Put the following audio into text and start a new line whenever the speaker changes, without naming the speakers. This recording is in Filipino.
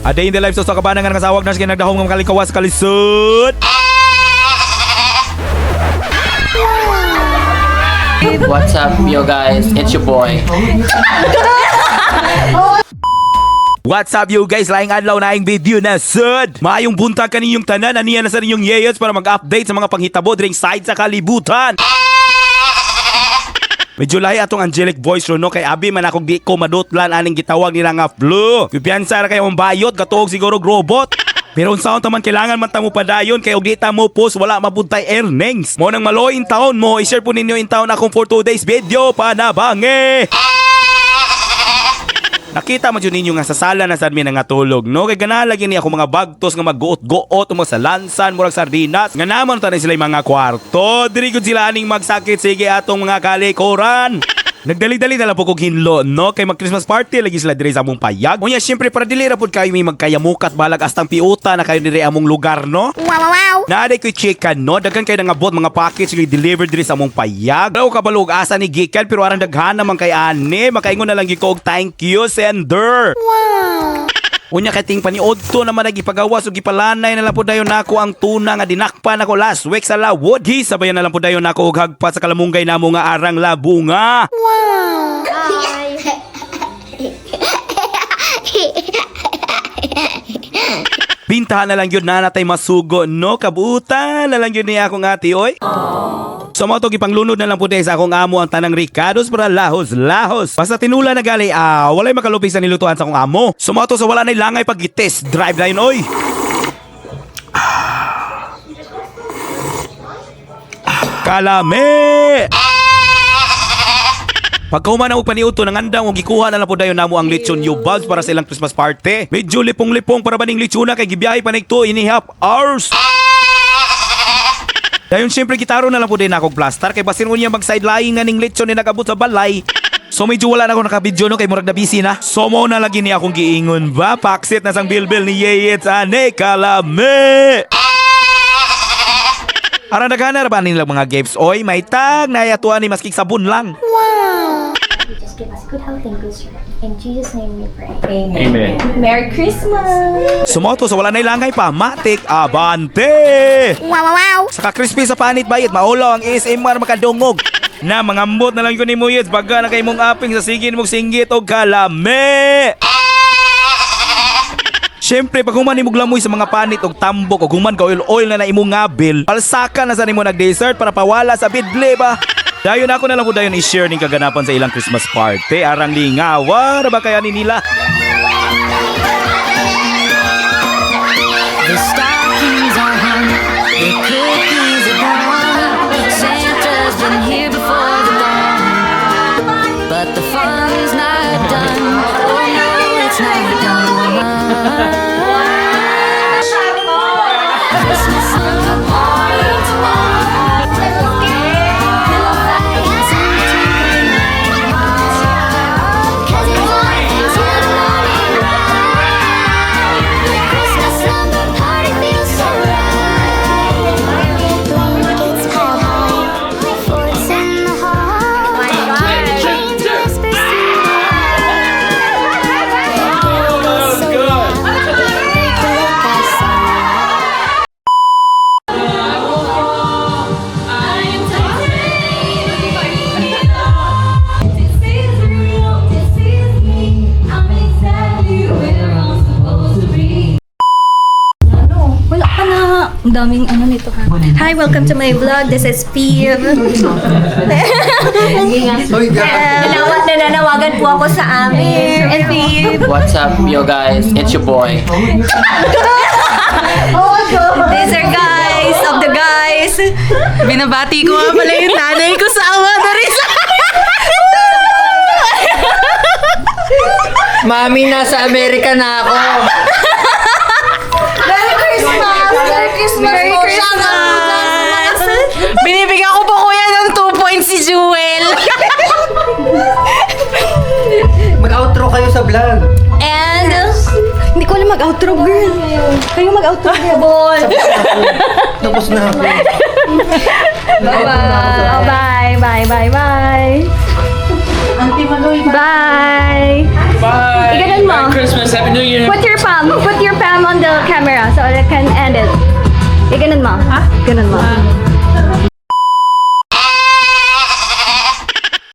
A day in the life sa kabana nga nakasawag na siya nagdahong ng kalikawas kalisod.
What's up, yo guys? It's your boy.
What's up you guys? Laing adlaw na aing video na sud. Maayong buntag kaninyong tanan, aniya na sa ninyong yeyos para mag-update sa mga panghitabo dring side sa kalibutan. Medyo lahi atong angelic voice ro no kay abi man akong di ko madutlan aning gitawag nila nga flu. Pipiansa ra kayo ang bayot katuog siguro robot. Pero unsaon taman kailangan man tamo padayon kay og di ta mo post wala mabuntay earnings. Mo nang maloy in town mo i-share po ninyo in town akong for 2 days video panabangi. Nakita mo dyan ninyo nga sa sala na sad mi nga tulog, no? Kay ganahan lagi ni ako mga bagtos nga magguot-guot o mga salansan, murag sardinas. Nga naman tanin sila yung mga kwarto. Diri gud sila aning magsakit, sige atong mga kalikoran. Nagdali-dali na lang po kong hinlo, no? Kay mag-Christmas party, lagi sila dire sa among payag. Unya, syempre, para dili ra po kayo may magkayamukat balag astang piuta na kayo dire among lugar, no? Wow! Naaday ko'y chicken, no? Daghan kayo nga bot, mga package yung delivered dire sa among payag. Daw kabalog asa ni gikan, pero arang daghan naman kay ane. Makaingon na lang yung kog thank you, sender. Wow! Unya kating paniodto naman nagipagawas ug gipalanay na lang po dayon nako ang tuna nga dinakpan ako last week sa lawod. Gisabayan na lang po dayon nako og hagpa sa kalamunggay namo nga arang labunga. Wow. Pintahan na lang yun na natay masugo, no? Kabuta na lang yun niya akong ati, oy. So mo to gipanglunod na lang po sa akong amo ang tanang ricados para lahos-lahos. Basta tinula na gali, walay makalupig sa nilutuan sa akong amo. So mo to sa wala na langay pag i-test drive na yun, oy. Kalame! Pagkahuman ang paniuto ng andang og gikuha na lang po dayon namo ang lechon yubags para sa ilang Christmas party. Medyo lipong-lipong para baning lechona kay gibiyahe pa nagto 2.5 hours. Dayon siyempre gitaro na lang po din akong plaster kay basin mo niya mag-sideline nga ning lechon ni nagabot sa balay. So medyo wala na ako nakabidyo no kay murag na busy na. So mo na lagi ni akong giingon ba paksit na sang bilbil ni Yeyet ane kalame. Arang nagana ra ba nilang mga gifts oy may tag na yatuan ni maskik sabon lang. Wow.
Just give us good health and good strength. In Jesus' name we pray.
Amen.
Merry Christmas!
Sumoto sa wala na ilangay pa, matik abante! Wow! Saka crispy sa panit bayit, maulaw ang ASMR makadungog. Na mangambot na lang ko ni Muyet, baga na kay mong aping sa sigin mong singgit o kalame! Siyempre, pag human imong lamoy sa mga panit o tambok o human ka oil na imong ngabil, palsaka na sa nimo nag-dessert para pawala sa bidli ba? Dayon ako na lang po dayon i-share ning kaganapan sa ilang Christmas party. Arang lingawa, ba kaya ni nila?
The stockings are hung, the cookies are gone. Santa's been here before the dawn, but the fun's not done. Oh no, it's not done. Christmas on the party tonight.
Ang daming ano nito ha. Hi, welcome to my vlog. This is Piv. Nananawagan po ako sa amin. And Piv.
What's up, yo guys? It's your boy.
These are guys of the guys.
Binabati ko nga pala yung nanay ko sa awa na rin sa...
Mami, nasa Amerika na ako.
Merry Christmas! Merry Christmas! Merry Christmas!
Binibigyan ko po kuya ng 2 points si Jewel.
Mag-outro kayo sa vlog.
And hindi ko alam mag-outro, girl. Kayo mag-outro, girl.
Tapos na ako.
Bye-bye. Bye. Bye. Bye. Bye. Bye!
Bye.
Iganon mo.
Merry Christmas. Happy New Year.
Put your palm on the camera so I can end it. Iganon mo. Ha? Ganon mo.